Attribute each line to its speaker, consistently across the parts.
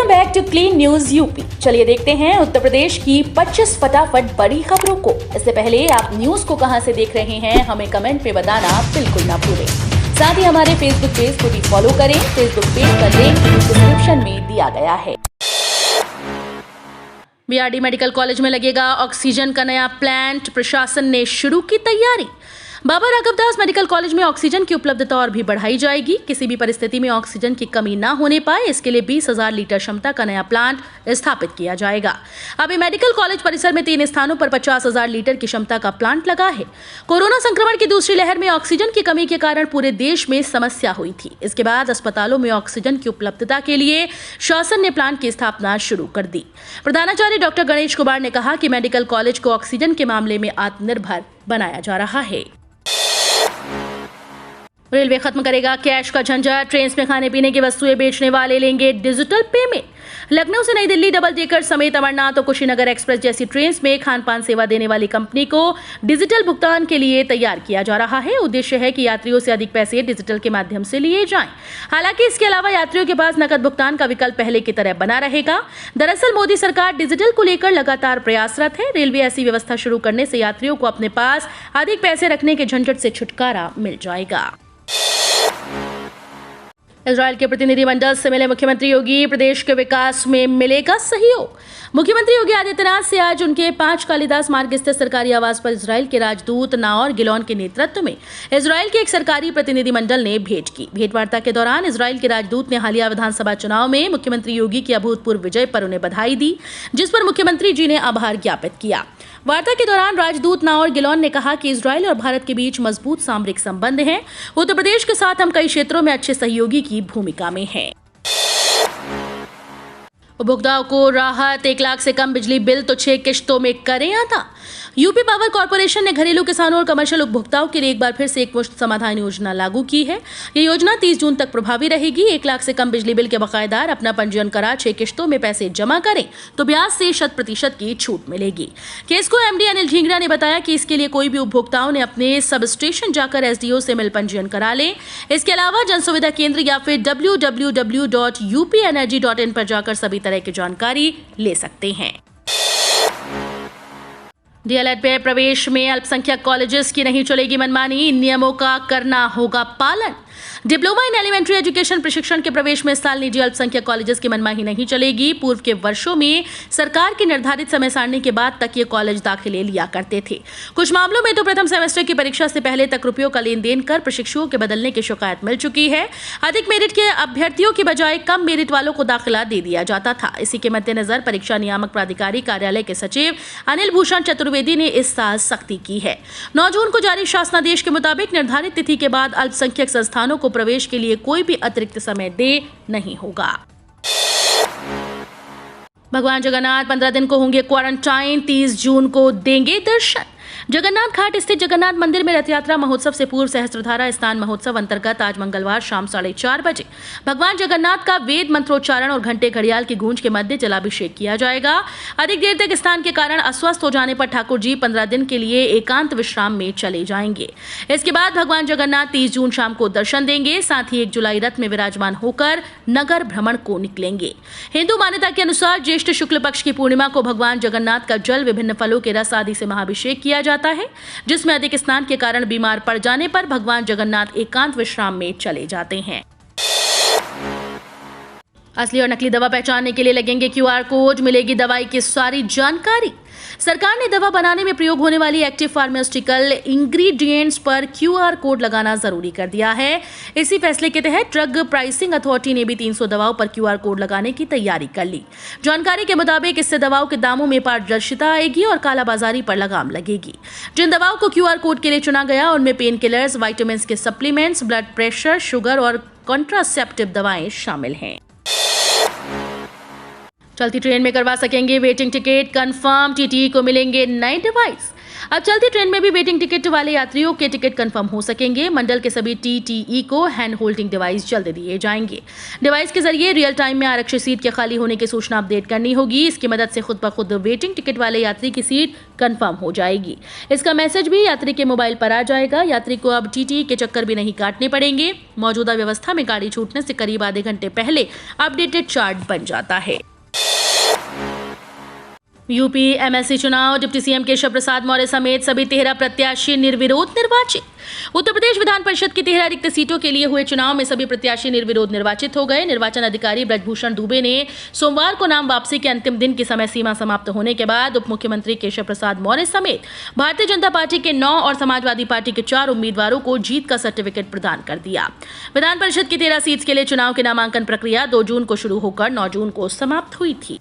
Speaker 1: Welcome back to clean news UP. चलिए देखते हैं उत्तर प्रदेश की 25 फटाफट बड़ी खबरों को। इससे पहले आप न्यूज को कहां से देख रहे हैं हमें कमेंट में बताना बिल्कुल ना भूलें। साथ ही हमारे फेसबुक पेज को भी फॉलो करें। फेसबुक पेज का लिंक डिस्क्रिप्शन में दिया गया है। बीआरडी मेडिकल कॉलेज में लगेगा ऑक्सीजन का नया प्लांट, प्रशासन ने शुरू की तैयारी। बाबा राघवदास मेडिकल कॉलेज में ऑक्सीजन की उपलब्धता और भी बढ़ाई जाएगी। किसी भी परिस्थिति में ऑक्सीजन की कमी न होने पाए, इसके लिए 20,000 लीटर क्षमता का नया प्लांट स्थापित किया जाएगा। अभी मेडिकल कॉलेज परिसर में 3 स्थानों पर 50,000 लीटर की क्षमता का प्लांट लगा है। कोरोना संक्रमण की दूसरी लहर में ऑक्सीजन की कमी के कारण पूरे देश में समस्या हुई थी। इसके बाद अस्पतालों में ऑक्सीजन की उपलब्धता के लिए शासन ने प्लांट की स्थापना शुरू कर दी। प्रधानाचार्य डॉक्टर गणेश कुमार ने कहा कि मेडिकल कॉलेज को ऑक्सीजन के मामले में आत्मनिर्भर बनाया जा रहा है। रेलवे खत्म करेगा कैश का झंझट, ट्रेन में खाने पीने की वस्तुएं बेचने वाले लेंगे डिजिटल पेमेंट। लखनऊ से नई दिल्ली डबल डेकर समेत अमरनाथ और कुशीनगर एक्सप्रेस जैसी ट्रेन में खान पान सेवा देने वाली कंपनी को डिजिटल भुगतान के लिए तैयार किया जा रहा है। उद्देश्य है कि यात्रियों से अधिक पैसे डिजिटल के माध्यम से लिए जाएं। हालांकि इसके अलावा यात्रियों के पास नकद भुगतान का विकल्प पहले की तरह बना रहेगा। दरअसल मोदी सरकार डिजिटल को लेकर लगातार प्रयासरत है। रेलवे ऐसी व्यवस्था शुरू करने से यात्रियों को अपने पास अधिक पैसे रखने के झंझट से छुटकारा मिल जाएगा। इजरायल के प्रतिनिधिमंडल से मिले मुख्यमंत्री योगी, प्रदेश के विकास में मिलेगा सहयोग। मुख्यमंत्री योगी आदित्यनाथ से आज उनके 5 कालिदास मार्ग स्थित सरकारी आवास पर इजरायल के राजदूत नाओर गिलोन के नेतृत्व में इजरायल के एक सरकारी प्रतिनिधिमंडल ने भेंट की। भेंटवार्ता के दौरान इजरायल के राजदूत ने हालिया विधानसभा चुनाव में मुख्यमंत्री योगी की अभूतपूर्व विजय पर उन्हें बधाई दी, जिस पर मुख्यमंत्री जी ने आभार ज्ञापित किया। वार्ता के दौरान राजदूत नाओर गिलोन ने कहा कि इजरायल और भारत के बीच मजबूत सामरिक संबंध हैं। उत्तर प्रदेश के साथ हम कई क्षेत्रों में अच्छे सहयोगी की भूमिका में हैं। उपभोक्ताओं को राहत, 1 लाख से कम बिजली बिल तो 6 किश्तों में करें अदा। यूपी पावर कॉर्पोरेशन ने घरेलू किसानों और कमर्शियल उपभोक्ताओं के लिए एक बार फिर से एकमुश्त समाधान योजना लागू की है। ये योजना 30 जून तक प्रभावी रहेगी। 1 लाख से कम बिजली बिल के बकायेदार अपना पंजीयन करा 6 किश्तों में पैसे जमा करें तो ब्याज से 100% की छूट मिलेगी। केस्को एमडी अनिल ढींगरा ने बताया कि इसके लिए कोई भी उपभोक्ताओं ने अपने सब स्टेशन जाकर एसडीओ से मिल पंजीयन करा लें। इसके अलावा जन सुविधा केंद्र या फिर www.upenergy.in पर जाकर सभी तरह की जानकारी ले सकते हैं। डीएलएड पे प्रवेश में अल्पसंख्यक कॉलेजेस की नहीं चलेगी मनमानी, नियमों का करना होगा पालन। डिप्लोमा इन एलिमेंट्री एजुकेशन प्रशिक्षण के प्रवेश में इस साल निजी अल्पसंख्यक कॉलेजेस की मनमानी नहीं चलेगी। पूर्व के वर्षों में सरकार की निर्धारित समय सारणी के बाद तक ये कॉलेज दाखिले लिया करते थे। कुछ मामलों में तो प्रथम सेमेस्टर की परीक्षा से पहले तक रुपयों का लेन देन कर प्रशिक्षुओं के बदलने की शिकायत मिल चुकी है। अधिक मेरिट के अभ्यर्थियों की बजाय कम मेरिट वालों को दाखिला दे दिया जाता था। इसी के मद्देनजर परीक्षा नियामक प्राधिकारी कार्यालय के सचिव अनिल भूषण चतुर्वेदी ने इस साल सख्ती की है। 9 जून को जारी शासनादेश के मुताबिक निर्धारित तिथि के बाद अल्पसंख्यक संस्थानों को प्रवेश के लिए कोई भी अतिरिक्त समय दे नहीं होगा। भगवान जगन्नाथ 15 दिन को होंगे क्वारंटाइन, 30 जून को देंगे दर्शन। जगन्नाथ घाट स्थित जगन्नाथ मंदिर में रथ यात्रा महोत्सव से पूर्व सहस्त्रधारा स्नान महोत्सव अंतर्गत आज मंगलवार शाम 4:30 बजे भगवान जगन्नाथ का वेद मंत्रोच्चारण और घंटे घड़ियाल की गूंज के मध्य जलाभिषेक किया जाएगा। अधिक देर तक स्नान के कारण अस्वस्थ हो जाने पर ठाकुर जी 15 दिन के लिए एकांत विश्राम में चले जाएंगे। इसके बाद भगवान जगन्नाथ 30 जून शाम को दर्शन देंगे। साथ ही 1 जुलाई रथ में विराजमान होकर नगर भ्रमण को निकलेंगे। हिंदू मान्यता के अनुसार ज्येष्ठ शुक्ल पक्ष की पूर्णिमा को भगवान जगन्नाथ का जल, विभिन्न फलों के रस आदि से महाभिषेक किया जाता है, जिसमें अधिक स्नान के कारण बीमार पड़ जाने पर भगवान जगन्नाथ एकांत विश्राम में चले जाते हैं। असली और नकली दवा पहचानने के लिए लगेंगे क्यूआर कोड, मिलेगी दवाई की सारी जानकारी। सरकार ने दवा बनाने में प्रयोग होने वाली एक्टिव फार्मास्यूटिकल इंग्रेडिएंट्स पर क्यूआर कोड लगाना जरूरी कर दिया है। इसी फैसले के तहत ड्रग प्राइसिंग अथॉरिटी ने भी 300 दवाओं पर क्यूआर कोड लगाने की तैयारी कर ली। जानकारी के मुताबिक इससे दवाओं के दामों में पारदर्शिता आएगी और कालाबाजारी पर लगाम लगेगी। जिन दवाओं को क्यूआर कोड के लिए चुना गया उनमें पेन किलर्स, विटामिन के सप्लीमेंट्स, ब्लड प्रेशर, शुगर और कॉन्ट्रासेप्टिव दवाएं शामिल हैं। चलती ट्रेन में करवा सकेंगे वेटिंग टिकट कंफर्म, टीटीई को मिलेंगे नए डिवाइस। अब चलती ट्रेन में भी वेटिंग टिकट वाले यात्रियों के टिकट कंफर्म हो सकेंगे। मंडल के सभी टीटीई को हैंड होल्डिंग डिवाइस जल्द दिए जाएंगे। डिवाइस के जरिए रियल टाइम में आरक्षित सीट के खाली होने की सूचना अपडेट करनी होगी। इसकी मदद से खुद ब खुद वेटिंग टिकट वाले यात्री की सीट कंफर्म हो जाएगी। इसका मैसेज भी यात्री के मोबाइल पर आ जाएगा। यात्री को अब टीटीई के चक्कर भी नहीं काटने पड़ेंगे। मौजूदा व्यवस्था में गाड़ी छूटने से करीब आधे घंटे पहले अपडेटेड चार्ट बन जाता है। यूपी एमएलसी चुनाव, डिप्टी सीएम केशव प्रसाद मौर्य समेत सभी 13 प्रत्याशी निर्विरोध निर्वाचित। उत्तर प्रदेश विधान परिषद की 13 रिक्त सीटों के लिए हुए चुनाव में सभी प्रत्याशी निर्विरोध निर्वाचित हो गए। निर्वाचन अधिकारी ब्रजभूषण दुबे ने सोमवार को नाम वापसी के अंतिम दिन की समय सीमा समाप्त होने के बाद उप मुख्यमंत्री केशव प्रसाद मौर्य समेत भारतीय जनता पार्टी के 9 और समाजवादी पार्टी के 4 उम्मीदवारों को जीत का सर्टिफिकेट प्रदान कर दिया। विधान परिषद की 13 सीट के लिए चुनाव की नामांकन प्रक्रिया 2 जून को शुरू होकर 9 जून को समाप्त हुई थी।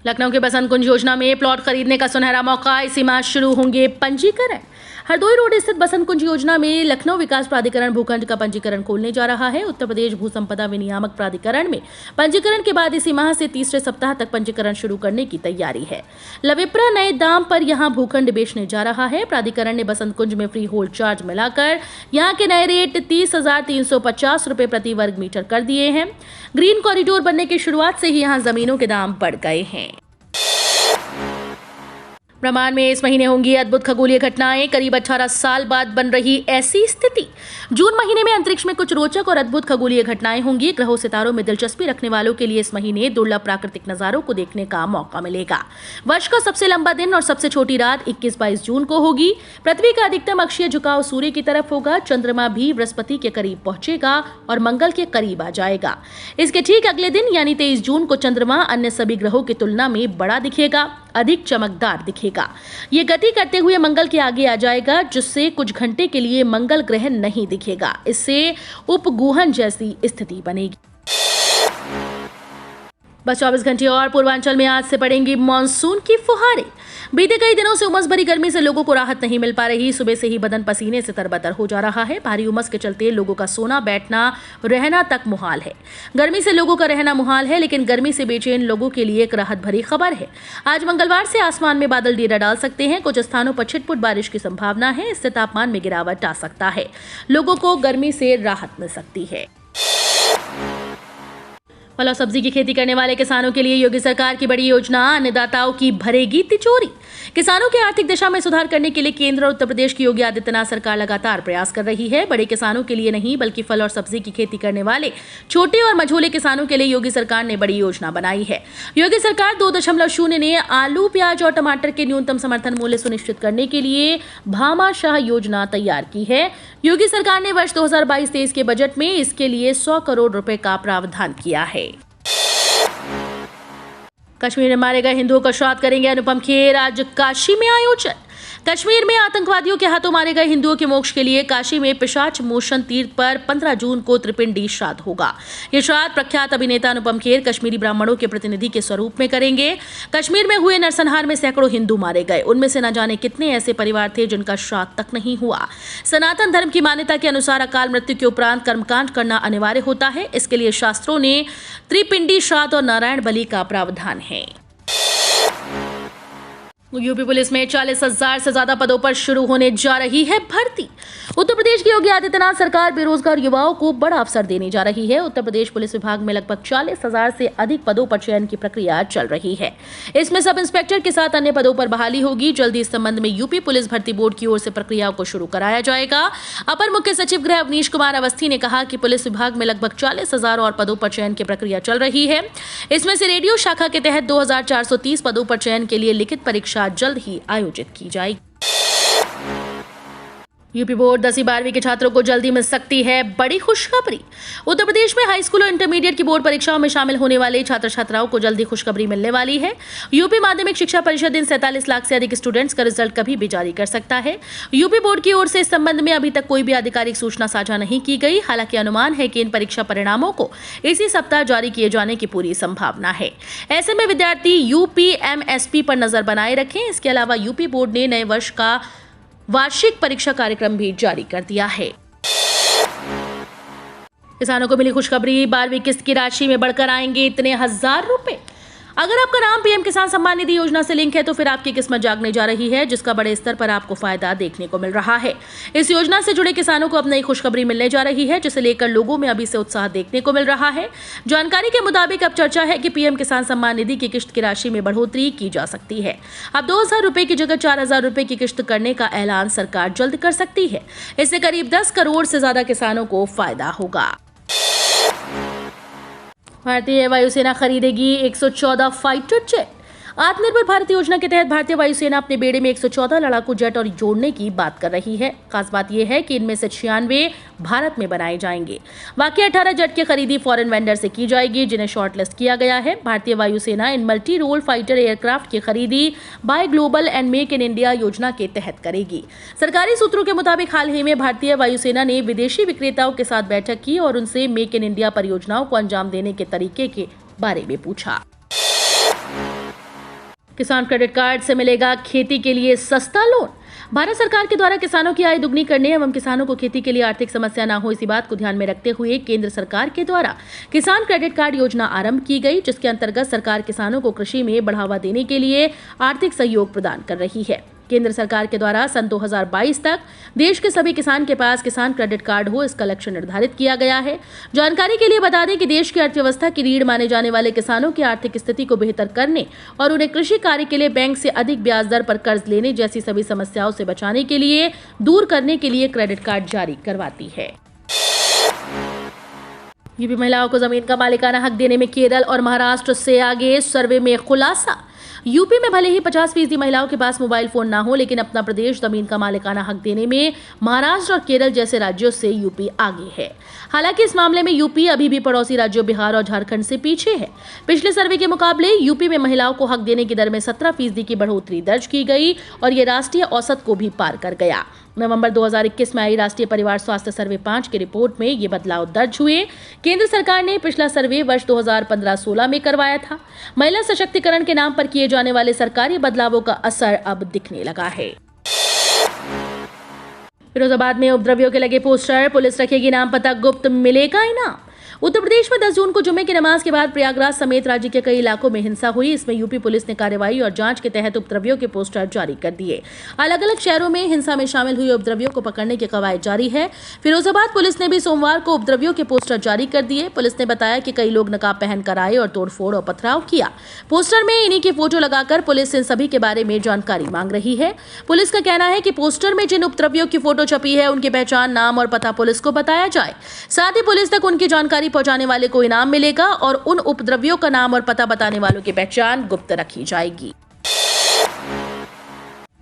Speaker 1: लखनऊ के बसंत कुंज योजना में प्लॉट खरीदने का सुनहरा मौका, इसी माह शुरू होंगे पंजीकरण। हरदोई रोड स्थित बसंत कुंज योजना में लखनऊ विकास प्राधिकरण भूखंड का पंजीकरण खोलने जा रहा है। उत्तर प्रदेश भू संपदा विनियामक प्राधिकरण में पंजीकरण के बाद इसी माह से तीसरे सप्ताह तक पंजीकरण शुरू करने की तैयारी है। लविप्रा नए दाम पर यहां भूखंड बेचने जा रहा है। प्राधिकरण ने बसंत कुंज में फ्री होल्ड चार्ज मिलाकर यहां के नए रेट 30,350 रुपए प्रति वर्ग मीटर कर दिए हैं। ग्रीन कॉरिडोर बनने की शुरुआत से ही यहां जमीनों के दाम बढ़ गए हैं। ब्रह्मांड में इस महीने होंगी अद्भुत खगोलीय घटनाएं, करीब 18 साल बाद बन रही ऐसी स्थिति। जून महीने में अंतरिक्ष में कुछ रोचक और अद्भुत खगोलीय घटनाएं होंगी। ग्रहों सितारों में दिलचस्पी रखने वालों के लिए इस महीने दुर्लभ प्राकृतिक नजारों को देखने का मौका मिलेगा। वर्ष का सबसे लंबा दिन और सबसे छोटी रात 21-22 जून को होगी। पृथ्वी का अधिकतम अक्षीय झुकाव सूर्य की तरफ होगा। चंद्रमा भी बृहस्पति के करीब पहुंचेगा और मंगल के करीब आ जाएगा। इसके ठीक अगले दिन यानी 23 जून को चंद्रमा अन्य सभी ग्रहों की तुलना में बड़ा दिखेगा, अधिक चमकदार दिखेगा। ये गति करते हुए मंगल के आगे आ जाएगा, जिससे कुछ घंटे के लिए मंगल ग्रह नहीं दिखेगा। इससे उपगूहन जैसी स्थिति बनेगी। बस 24 घंटे और पूर्वांचल में आज से पड़ेंगी मानसून की फुहारें। बीते कई दिनों से उमस भरी गर्मी से लोगों को राहत नहीं मिल पा रही। सुबह से ही बदन पसीने से तरबतर हो जा रहा है। भारी उमस के चलते लोगों का सोना, बैठना, रहना तक मुहाल है। गर्मी से लोगों का रहना मुहाल है, लेकिन गर्मी से बेचैन लोगों के लिए एक राहत भरी खबर है। आज मंगलवार से आसमान में बादल डेरा डाल सकते हैं। कुछ स्थानों पर छिटपुट बारिश की संभावना है। इससे तापमान में गिरावट आ सकता है। लोगों को गर्मी से राहत मिल सकती है। फल और सब्जी की खेती करने वाले किसानों के लिए योगी सरकार की बड़ी योजना, अन्नदाताओं की भरेगी तिजोरी। किसानों की आर्थिक दशा में सुधार करने के लिए केंद्र और उत्तर प्रदेश की योगी आदित्यनाथ सरकार लगातार प्रयास कर रही है। बड़े किसानों के लिए नहीं, बल्कि फल और सब्जी की खेती करने वाले छोटे और मझोले किसानों के लिए योगी सरकार ने बड़ी योजना बनाई है। योगी सरकार 2.0 ने आलू, प्याज और टमाटर के न्यूनतम समर्थन मूल्य सुनिश्चित करने के लिए भामाशाह योजना तैयार की है। योगी सरकार ने वर्ष 2022-23 के बजट में इसके लिए 100 करोड़ रुपए का प्रावधान किया है। कश्मीर में मारे गए हिंदुओं का श्राद्ध करेंगे अनुपम खेर। आज काशी में आयोजन। कश्मीर में आतंकवादियों के हाथों मारे गए हिंदुओं के मोक्ष के लिए काशी में पिशाच मोचन तीर्थ पर 15 जून को त्रिपिंडी श्राद्ध होगा। ये श्राद्ध प्रख्यात अभिनेता अनुपम खेर कश्मीरी ब्राह्मणों के प्रतिनिधि के स्वरूप में करेंगे। कश्मीर में हुए नरसंहार में सैकड़ों हिंदू मारे गए। उनमें से न जाने कितने ऐसे परिवार थे जिनका श्राद्ध तक नहीं हुआ। सनातन धर्म की मान्यता के अनुसार अकाल मृत्यु के उपरांत कर्मकांड करना अनिवार्य होता है। इसके लिए शास्त्रों ने त्रिपिंडी श्राद्ध और नारायण बलि का प्रावधान है। यूपी पुलिस में 40,000 से ज्यादा पदों पर शुरू होने जा रही है भर्ती। उत्तर प्रदेश की योगी आदित्यनाथ सरकार बेरोजगार युवाओं को बड़ा अवसर देने जा रही है। उत्तर प्रदेश पुलिस विभाग में लगभग 40,000 से अधिक पदों पर चयन की प्रक्रिया चल रही है। इसमें सब इंस्पेक्टर के साथ अन्य पदों पर बहाली होगी। जल्दी इस संबंध में यूपी पुलिस भर्ती बोर्ड की ओर से प्रक्रियाओं को शुरू कराया जाएगा। अपर मुख्य सचिव गृह अवनीश कुमार अवस्थी ने कहा कि पुलिस विभाग में लगभग 40,000 और पदों पर चयन की प्रक्रिया चल रही है। इसमें से रेडियो शाखा के तहत 2,430 पदों पर चयन के लिए लिखित परीक्षा जल्द ही आयोजित की जाएगी। यूपी बोर्ड 10वीं 12वीं के छात्रों को जल्दी मिल सकती है बड़ी खुशखबरी। उत्तर प्रदेश में हाई स्कूल और इंटरमीडिएट की बोर्ड परीक्षाओं में शामिल होने वाले छात्र छात्राओं को जल्दी खुशखबरी मिलने वाली है। यूपी माध्यमिक शिक्षा परिषद इन 47 लाख से अधिक स्टूडेंट्स का रिजल्ट कभी भी जारी कर सकता है। यूपी बोर्ड की ओर से इस संबंध में अभी तक कोई भी आधिकारिक सूचना साझा नहीं की गई। हालांकि अनुमान है कि इन परीक्षा परिणामों को इसी सप्ताह जारी किए जाने की पूरी संभावना है। ऐसे में विद्यार्थी यूपीएमएसपी पर नजर बनाए रखें। इसके अलावा यूपी बोर्ड ने नए वर्ष का वार्षिक परीक्षा कार्यक्रम भी जारी कर दिया है। किसानों को मिली खुशखबरी, 12वीं किस्त की राशि में बढ़कर आएंगे इतने 1000 रुपए। अगर आपका नाम पीएम किसान सम्मान निधि योजना से लिंक है तो फिर आपकी किस्मत जागने जा रही है, जिसका बड़े स्तर पर आपको फायदा देखने को मिल रहा है। इस योजना से जुड़े किसानों को अब नई खुशखबरी मिलने जा रही है, जिसे लेकर लोगों में अभी से उत्साह देखने को मिल रहा है। जानकारी के मुताबिक अब चर्चा है कि पीएम किसान सम्मान निधि की किस्त की राशि में बढ़ोतरी की जा सकती है। अब 2000 रुपए की जगह 4000 रुपए की किस्त करने का ऐलान सरकार जल्द कर सकती है। इससे करीब 10 करोड़ से ज्यादा किसानों को फायदा होगा। भारतीय वायुसेना खरीदेगी 114 फाइटर जेट। आत्मनिर्भर भारत योजना के तहत भारतीय वायुसेना अपने बेड़े में 114 लड़ाकू जेट और जोड़ने की बात कर रही है। खास बात यह है कि इनमें से 96 भारत में बनाए जाएंगे। बाकी 18 जेट की खरीदी फॉरेन वेंडर से की जाएगी, जिन्हें शॉर्टलिस्ट किया गया है। भारतीय वायुसेना इन मल्टी रोल फाइटर एयरक्राफ्ट की खरीदी buy global and make in India योजना के तहत करेगी। सरकारी सूत्रों के मुताबिक हाल ही में भारतीय वायुसेना ने विदेशी विक्रेताओं के साथ बैठक की और उनसे मेक इन इंडिया परियोजनाओं को अंजाम देने के तरीके के बारे में पूछा। किसान क्रेडिट कार्ड से मिलेगा खेती के लिए सस्ता लोन। भारत सरकार के द्वारा किसानों की आय दुगनी करने एवं किसानों को खेती के लिए आर्थिक समस्या न हो, इसी बात को ध्यान में रखते हुए केंद्र सरकार के द्वारा किसान क्रेडिट कार्ड योजना आरंभ की गई, जिसके अंतर्गत सरकार किसानों को कृषि में बढ़ावा देने के लिए आर्थिक सहयोग प्रदान कर रही है। केंद्र सरकार के द्वारा सन 2022 तक देश के सभी किसान के पास किसान क्रेडिट कार्ड हो, इसका लक्ष्य निर्धारित किया गया है। जानकारी के लिए बता दें कि देश की अर्थव्यवस्था की रीढ़ माने जाने वाले किसानों की आर्थिक स्थिति को बेहतर करने और उन्हें कृषि कार्य के लिए बैंक से अधिक ब्याज दर पर कर्ज लेने जैसी सभी समस्याओं से बचाने के लिए दूर करने के लिए क्रेडिट कार्ड जारी करवाती है। यूपी महिलाओं को जमीन का मालिकाना हक देने में केरल और महाराष्ट्र से आगे, सर्वे में खुलासा। यूपी में भले ही 50% महिलाओं के पास मोबाइल फोन ना हो, लेकिन अपना प्रदेश जमीन का मालिकाना हक देने में महाराष्ट्र और केरल जैसे राज्यों से यूपी आगे है। हालांकि इस मामले में यूपी अभी भी पड़ोसी राज्यों बिहार और झारखंड से पीछे है। पिछले सर्वे के मुकाबले यूपी में महिलाओं को हक देने की दर में 17% की बढ़ोतरी दर्ज की गई और ये राष्ट्रीय औसत को भी पार कर गया। नवंबर 2021 में आई राष्ट्रीय परिवार स्वास्थ्य सर्वे 5 की रिपोर्ट में ये बदलाव दर्ज हुए। केंद्र सरकार ने पिछला सर्वे वर्ष 2015-16 में करवाया था। महिला सशक्तिकरण के नाम पर किए जाने वाले सरकारी बदलावों का असर अब दिखने लगा है। फिरोजाबाद में उपद्रवियों के लगे पोस्टर, पुलिस रखेगी नाम पता गुप्त, मिलेगा इनाम। उत्तर प्रदेश में 10 जून को जुम्मे की नमाज के बाद प्रयागराज समेत राज्य के कई इलाकों में हिंसा हुई। इसमें यूपी पुलिस ने कार्रवाई और जांच के तहत उपद्रवियों के पोस्टर जारी कर दिए। अलग अलग शहरों में हिंसा में शामिल हुए उपद्रवियों को पकड़ने की कवायद जारी है। फिरोजाबाद पुलिस ने भी सोमवार को उपद्रवियों के पोस्टर जारी कर दिए। पुलिस ने बताया कि कई लोग नकाब पहनकर आए और तोड़फोड़ और पथराव किया। पोस्टर में इन्हीं की फोटो लगाकर पुलिस इन सभी के बारे में जानकारी मांग रही है। पुलिस का कहना है कि पोस्टर में जिन उपद्रवियों की फोटो छपी है उनकी पहचान, नाम और पता पुलिस को बताया जाए। साथ ही पुलिस तक उनकी जानकारी पहुंचाने वाले को इनाम मिलेगा और उन उपद्रवियों का नाम और पता बताने वालों की पहचान गुप्त रखी जाएगी।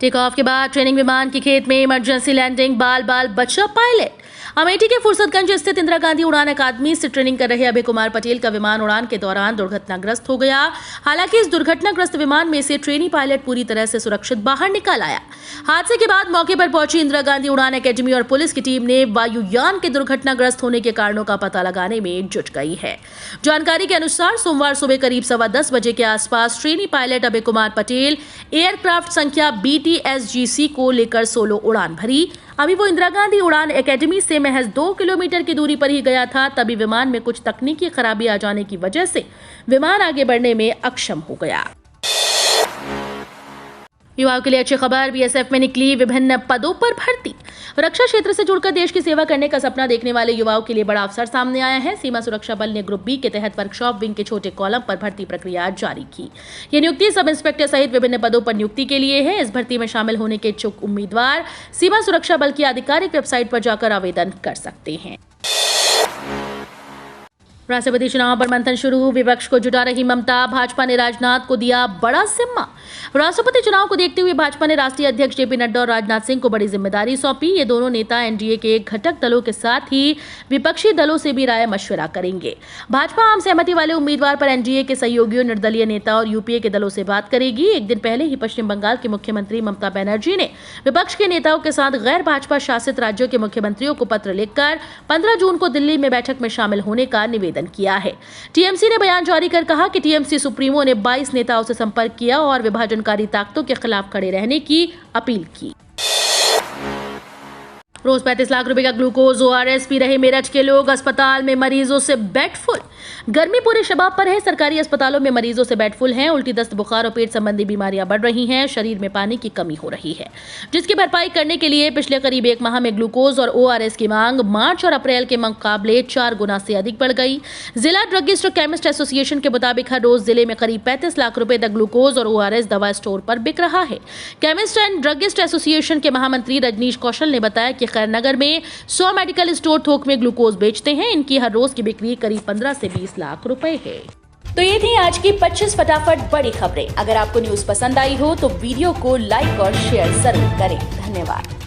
Speaker 1: टेक ऑफ के बाद ट्रेनिंग विमान के खेत में इमरजेंसी लैंडिंग, बाल बचा पायलट। अमेठी के फुर्सतगंज स्थित इंदिरा गांधी उड़ान अकादमी से ट्रेनिंग कर रहे अभय कुमार पटेल का विमान उड़ान के दौरान दुर्घटनाग्रस्त हो गया। हालांकि इस दुर्घटनाग्रस्त विमान में से ट्रेनी पायलट पूरी तरह से सुरक्षित बाहर निकल आया। हादसे के बाद मौके पर पहुंची इंदिरा गांधी उड़ान अकादमी और पुलिस की टीम ने वायुयान के दुर्घटनाग्रस्त होने के कारणों का पता लगाने में जुट गई है। जानकारी के अनुसार सोमवार सुबह करीब 10:15 बजे के आसपास trainee pilot Abhay Kumar Patel aircraft संख्या BTSGC को लेकर सोलो उड़ान भरी। अभी वो इंदिरा गांधी उड़ान अकादमी से महज 2 किलोमीटर की दूरी पर ही गया था, तभी विमान में कुछ तकनीकी खराबी आ जाने की वजह से विमान आगे बढ़ने में अक्षम हो गया। युवाओं के लिए अच्छी खबर, BSF में निकली विभिन्न पदों पर भर्ती। रक्षा क्षेत्र से जुड़कर देश की सेवा करने का सपना देखने वाले युवाओं के लिए बड़ा अवसर सामने आया है। सीमा सुरक्षा बल ने ग्रुप B के तहत वर्कशॉप विंग के छोटे कॉलम पर भर्ती प्रक्रिया जारी की। ये नियुक्ति सब इंस्पेक्टर सहित विभिन्न पदों पर नियुक्ति के लिए है। इस भर्ती में शामिल होने के इच्छुक उम्मीदवार सीमा सुरक्षा बल की आधिकारिक वेबसाइट पर जाकर आवेदन कर सकते हैं। राष्ट्रपति चुनाव पर मंथन शुरू, विपक्ष को जुटा रही ममता, भाजपा ने राजनाथ को दिया बड़ा जिम्मा। राष्ट्रपति चुनाव को देखते हुए भाजपा ने राष्ट्रीय अध्यक्ष JP नड्डा और राजनाथ सिंह को बड़ी जिम्मेदारी सौंपी। ये दोनों नेता NDA के घटक दलों के साथ ही विपक्षी दलों से भी राय मशविरा करेंगे। भाजपा आम सहमति वाले उम्मीदवार पर NDA के सहयोगियों, निर्दलीय नेता और UPA के दलों से बात करेगी। एक दिन पहले ही पश्चिम बंगाल की मुख्यमंत्री ममता बनर्जी ने विपक्ष के नेताओं के साथ गैर भाजपा शासित राज्यों के मुख्यमंत्रियों को पत्र लिखकर 15 जून को दिल्ली में बैठक में शामिल होने का निवेदन किया है। TMC ने बयान जारी कर कहा कि TMC सुप्रीमो ने 22 नेताओं से संपर्क किया और विभाजनकारी ताकतों के खिलाफ खड़े रहने की अपील की। रोज 35 लाख रुपए का ग्लूकोज ORS पी रहे मेरठ के लोग, अस्पताल में मरीजों से बेड फुल। गर्मी पूरे शबाब पर है। सरकारी अस्पतालों में मरीजों से बेड फुल हैं। उल्टी, दस्त, बुखार और पेट संबंधी बीमारियां बढ़ रही हैं। शरीर में पानी की कमी हो रही है, जिसकी भरपाई करने के लिए पिछले करीब 1 माह में ग्लूकोज और ORS की मांग मार्च और अप्रैल के मुकाबले 4 गुना से अधिक बढ़ गई। जिला ड्रगिस्ट और केमिस्ट एसोसिएशन के मुताबिक हर रोज जिले में करीब 35 लाख रुपए तक ग्लूकोज और ORS दवा स्टोर पर बिक रहा है। केमिस्ट एंड ड्रगिस्ट एसोसिएशन के महामंत्री रजनीश कौशल ने बताया कि खैरनगर में 100 मेडिकल स्टोर थोक में ग्लूकोज बेचते हैं। इनकी हर रोज की बिक्री करीब 15 से 20 लाख रुपए है।
Speaker 2: तो ये थी आज की 25 फटाफट बड़ी खबरें। अगर आपको न्यूज पसंद आई हो तो वीडियो को लाइक और शेयर जरूर करें। धन्यवाद।